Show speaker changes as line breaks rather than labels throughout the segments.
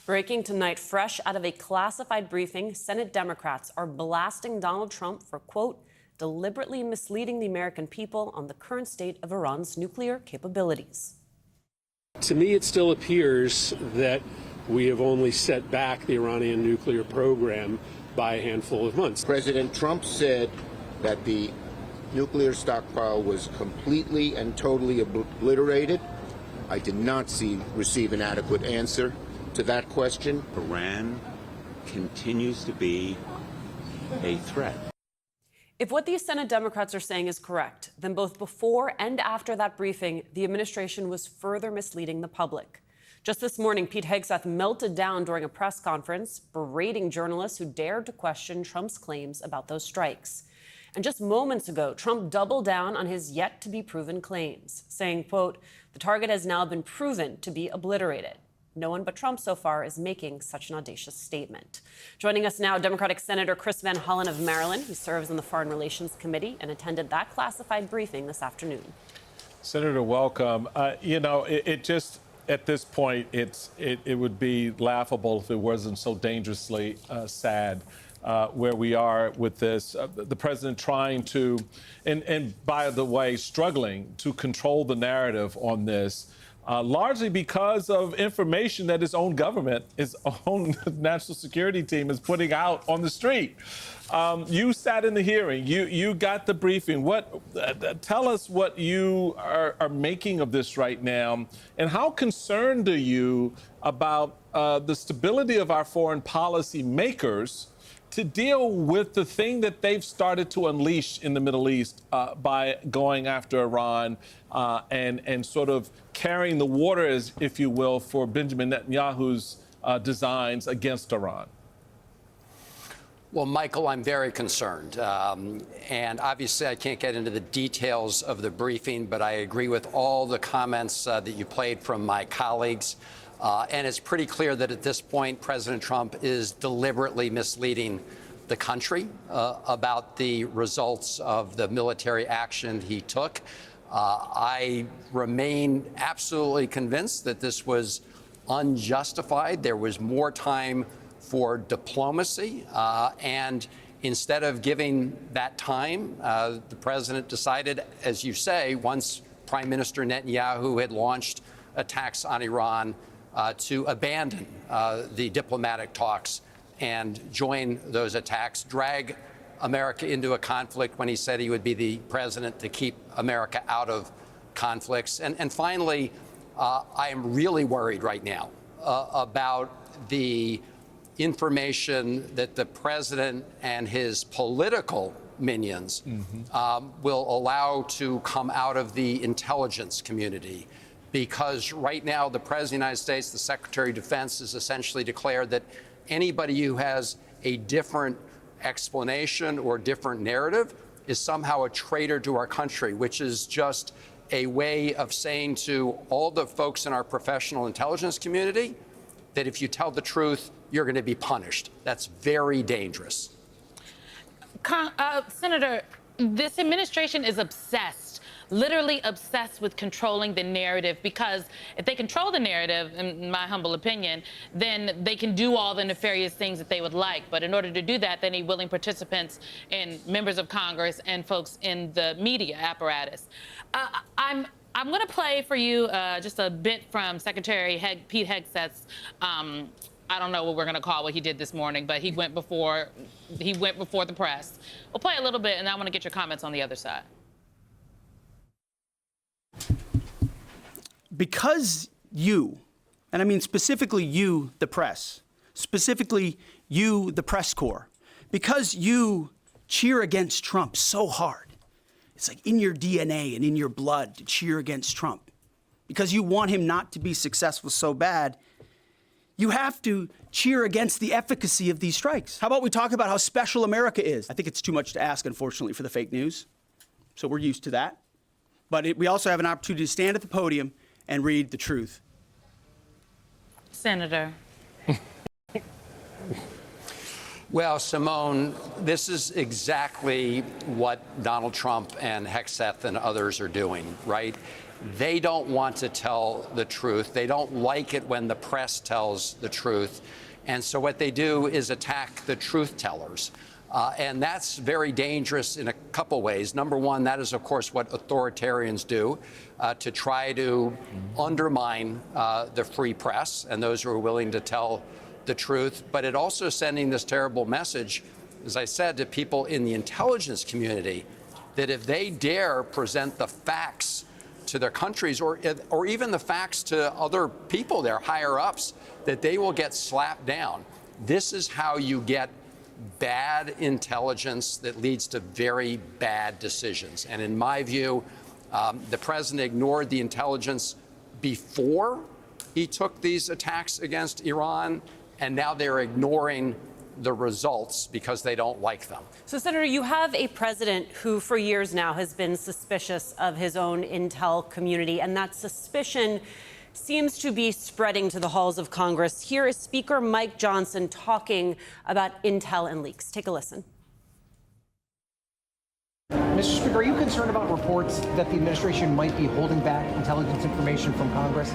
Breaking tonight, fresh out of a classified briefing, Senate Democrats are blasting Donald Trump for, quote, deliberately misleading the American people on the current state of Iran's nuclear capabilities.
To me, it still appears that we have only set back the Iranian nuclear program by a handful of months.
President Trump said that the nuclear stockpile was completely and totally obliterated. I did not receive an adequate answer to that question.
Iran continues to be a threat.
If what these Senate Democrats are saying is correct, then both before and after that briefing, the administration was further misleading the public. Just this morning, Pete Hegseth melted down during a press conference, berating journalists who dared to question Trump's claims about those strikes. And just moments ago, Trump doubled down on his yet-to-be-proven claims, saying, quote, the target has now been proven to be obliterated. No one but Trump so far is making such an audacious statement. Joining us now, Democratic Senator Chris Van Hollen of Maryland, who serves on the Foreign Relations Committee and attended that classified briefing this afternoon.
Senator, welcome. It just, at this point, it would be laughable if it wasn't so dangerously sad where we are with this. The president trying to, and by the way, struggling to control the narrative on this. Largely because of information that his own government, his own national security team is putting out on the street. You sat in the hearing. You got the briefing. Tell us what you are making of this right now, and how concerned are you about the stability of our foreign policy makers to deal with the thing that they've started to unleash in the Middle East by going after Iran and sort of carrying the waters, if you will, for Benjamin Netanyahu's designs against Iran?
Well, Michael, I'm very concerned. And obviously, I can't get into the details of the briefing, but I agree with all the comments that you played from my colleagues. And it's pretty clear that at this point, President Trump is deliberately misleading the country about the results of the military action he took. I remain absolutely convinced that this was unjustified. There was more time for diplomacy. And instead of giving that time, the president decided, as you say, once Prime Minister Netanyahu had launched attacks on Iran, to abandon the diplomatic talks and join those attacks, drag America into a conflict when he said he would be the president to keep America out of conflicts. And finally, I am really worried right now about the information that the president and his political minions will allow to come out of the intelligence community. Because right now, the President of the United States, the Secretary of Defense, has essentially declared that anybody who has a different explanation or different narrative is somehow a traitor to our country, which is just a way of saying to all the folks in our professional intelligence community that if you tell the truth, you're going to be punished. That's very dangerous.
Senator, this administration is literally obsessed with controlling the narrative, because if they control the narrative, in my humble opinion, then they can do all the nefarious things that they would like. But in order to do that, they need willing participants and members of Congress and folks in the media apparatus. I'm going to play for you just a bit from Secretary Pete Hegseth's I don't know what we're going to call what he did this morning, but he went before the press. We'll play a little bit, and I want to get your comments on the other side.
Because you, and I mean specifically you, the press, specifically you, the press corps, because you cheer against Trump so hard, it's like in your DNA and in your blood to cheer against Trump, because you want him not to be successful so bad, you have to cheer against the efficacy of these strikes. How about we talk about how special America is? I think it's too much to ask, unfortunately, for the fake news. So we're used to that. But we also have an opportunity to stand at the podium and read the truth.
Senator.
Well, Simone, this is exactly what Donald Trump and Hegseth and others are doing, right? They don't want to tell the truth. They don't like it when the press tells the truth. And so what they do is attack the truth tellers. And that's very dangerous in a couple ways. Number one, that is, of course, what authoritarians do to try to undermine the free press and those who are willing to tell the truth. But it also sending this terrible message, as I said, to people in the intelligence community, that if they dare present the facts to their countries or even the facts to other people, their higher ups, that they will get slapped down. This is how you get bad intelligence that leads to very bad decisions. And in my view, the president ignored the intelligence before he took these attacks against Iran, and now they're ignoring the results because they don't like them.
So, Senator, you have a president who for years now has been suspicious of his own intel community, and that suspicion seems to be spreading to the halls of Congress. Here is Speaker Mike Johnson talking about intel and leaks. Take a listen.
Mr. Speaker, are you concerned about reports that the administration might be holding back intelligence information from Congress?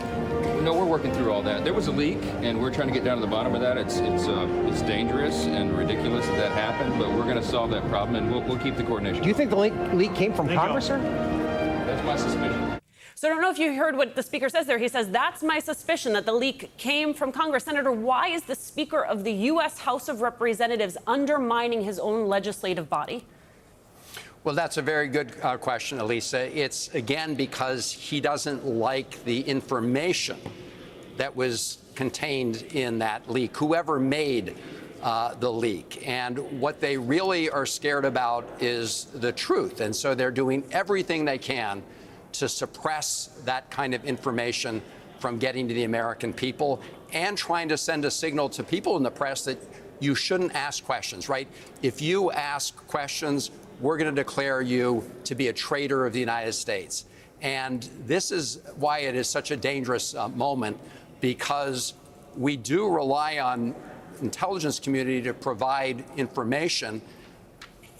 No, we're working through all that. There was a leak, and we're trying to get down to the bottom of that. It's dangerous and ridiculous that happened, but we're going to solve that problem, and we'll keep the coordination.
Do you think the leak came from Congress, sir?
That's my suspicion.
So I don't know if you heard what the speaker says there. He says, that's my suspicion that the leak came from Congress. Senator, why is the Speaker of the U.S. House of Representatives undermining his own legislative body?
Well, that's a very good question, Elisa. It's, again, because he doesn't like the information that was contained in that leak, whoever made the leak. And what they really are scared about is the truth. And so they're doing everything they can to suppress that kind of information from getting to the American people and trying to send a signal to people in the press that you shouldn't ask questions, right? If you ask questions, we're going to declare you to be a traitor of the United States. And this is why it is such a dangerous moment, because we do rely on intelligence community to provide information.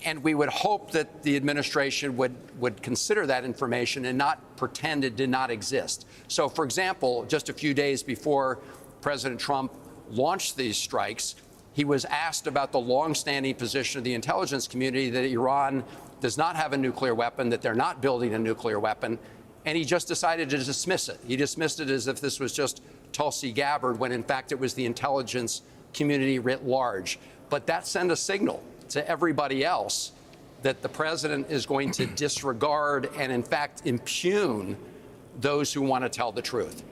And we would hope that the administration would consider that information and not pretend it did not exist. So, for example, just a few days before President Trump launched these strikes, he was asked about the longstanding position of the intelligence community that Iran does not have a nuclear weapon, that they're not building a nuclear weapon, and he just decided to dismiss it. He dismissed it as if this was just Tulsi Gabbard, when in fact it was the intelligence community writ large. But that sent a signal to everybody else that the president is going to disregard and, in fact, impugn those who want to tell the truth.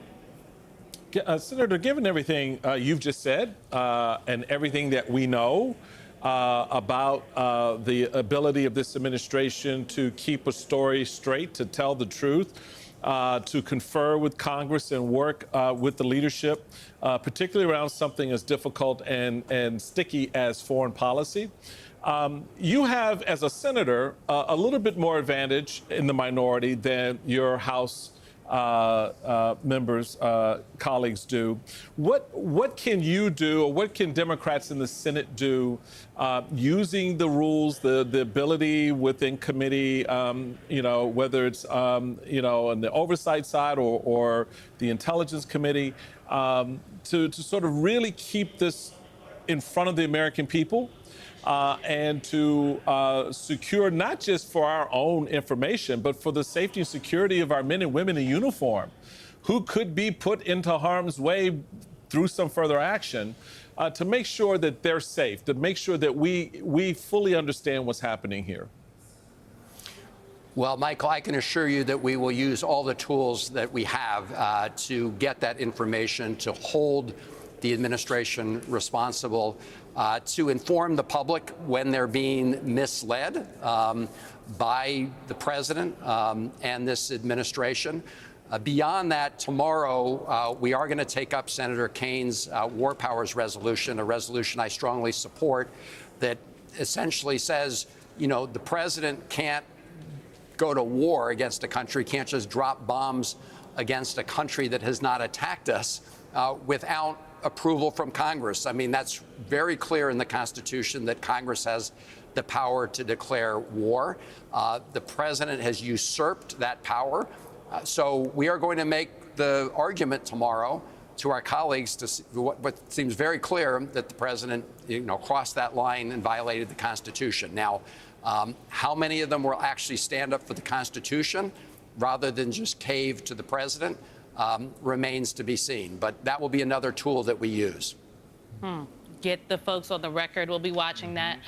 Senator, given everything you've just said and everything that we know about the ability of this administration to keep a story straight, to tell the truth, to confer with Congress and work with the leadership, particularly around something as difficult and sticky as foreign policy, you have, as a senator, a little bit more advantage in the minority than your House members, colleagues do. What can you do, or what can Democrats in the Senate do, using the rules, the ability within committee, whether it's on the oversight side or the Intelligence Committee, to sort of really keep this in front of the American people? And to secure not just for our own information, but for the safety and security of our men and women in uniform who could be put into harm's way through some further action, to make sure that they're safe, to make sure that we fully understand what's happening here.
Well, Michael, I can assure you that we will use all the tools that we have to get that information, to hold the administration responsible, to inform the public when they're being misled by the president and this administration. Beyond that, tomorrow we are going to take up Senator Kane's War Powers resolution, a resolution I strongly support, that essentially says, the president can't go to war against a country, can't just drop bombs against a country that has not attacked us without approval from Congress. I mean, that's very clear in the Constitution that Congress has the power to declare war. The president has usurped that power So we are going to make the argument tomorrow to our colleagues to see what seems very clear, that the president, crossed that line and violated the Constitution. Now, how many of them will actually stand up for the Constitution rather than just cave to the president remains to be seen. But that will be another tool that we use.
Get the folks on the record. We'll be watching that.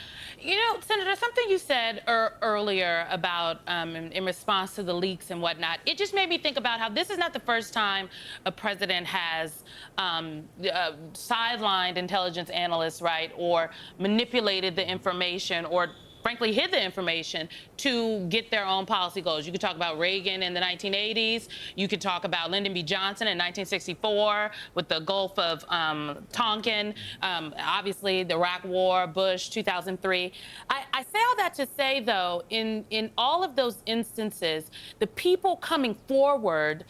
Senator, something you said earlier about in response to the leaks and whatnot, it just made me think about how this is not the first time a president has sidelined intelligence analysts, right, or manipulated the information, or frankly hid the information to get their own policy goals. You could talk about Reagan in the 1980s. You could talk about Lyndon B. Johnson in 1964 with the Gulf of Tonkin. Obviously, the Iraq War, Bush, 2003. I say all that to say, though, in all of those instances, the people coming forward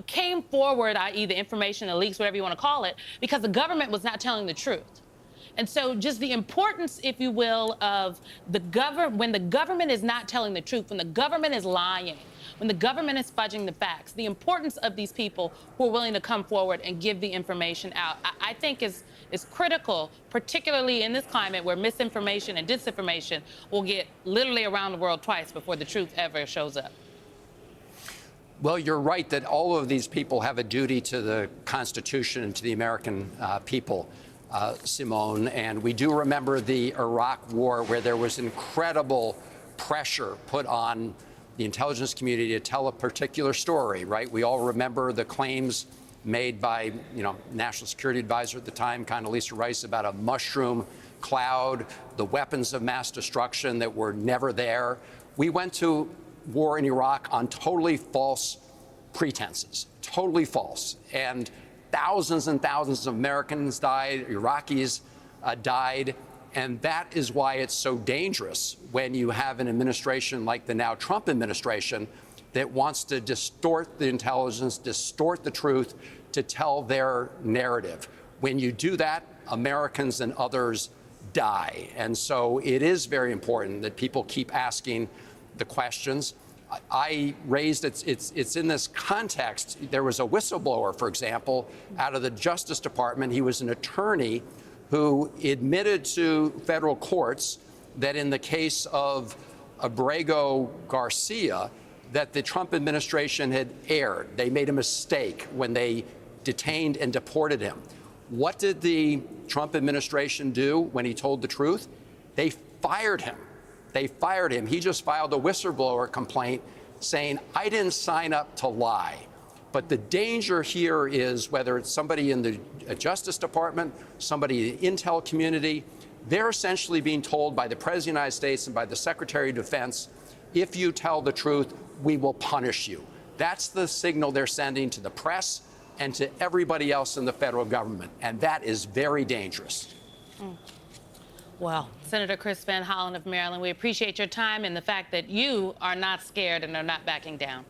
came forward, i.e. the information, the leaks, whatever you want to call it, because the government was not telling the truth. And so just the importance, if you will, of when the government is not telling the truth, when the government is lying, when the government is fudging the facts, the importance of these people who are willing to come forward and give the information out, I think is critical, particularly in this climate where misinformation and disinformation will get literally around the world twice before the truth ever shows up.
Well, you're right that all of these people have a duty to the Constitution and to the American people. Simone, and we do remember the Iraq War, where there was incredible pressure put on the intelligence community to tell a particular story, right? We all remember the claims made by, National Security Advisor at the time, Condoleezza Rice, about a mushroom cloud, the weapons of mass destruction that were never there. We went to war in Iraq on totally false pretenses, totally false. And thousands and thousands of Americans died, Iraqis died, and that is why it's so dangerous when you have an administration like the now Trump administration that wants to distort the intelligence, distort the truth to tell their narrative. When you do that, Americans and others die. And so it is very important that people keep asking the questions. I raised it's in this context. There was a whistleblower, for example, out of the Justice Department. He was an attorney who admitted to federal courts that in the case of Abrego Garcia, that the Trump administration had erred. They made a mistake when they detained and deported him. What did the Trump administration do when he told the truth? They fired him. They fired him. He just filed a whistleblower complaint saying, I didn't sign up to lie. But the danger here is whether it's somebody in the Justice Department, somebody in the intel community, they're essentially being told by the President of the United States and by the Secretary of Defense, if you tell the truth, we will punish you. That's the signal they're sending to the press and to everybody else in the federal government. And that is very dangerous.
Well, Senator Chris Van Hollen of Maryland, we appreciate your time and the fact that you are not scared and are not backing down.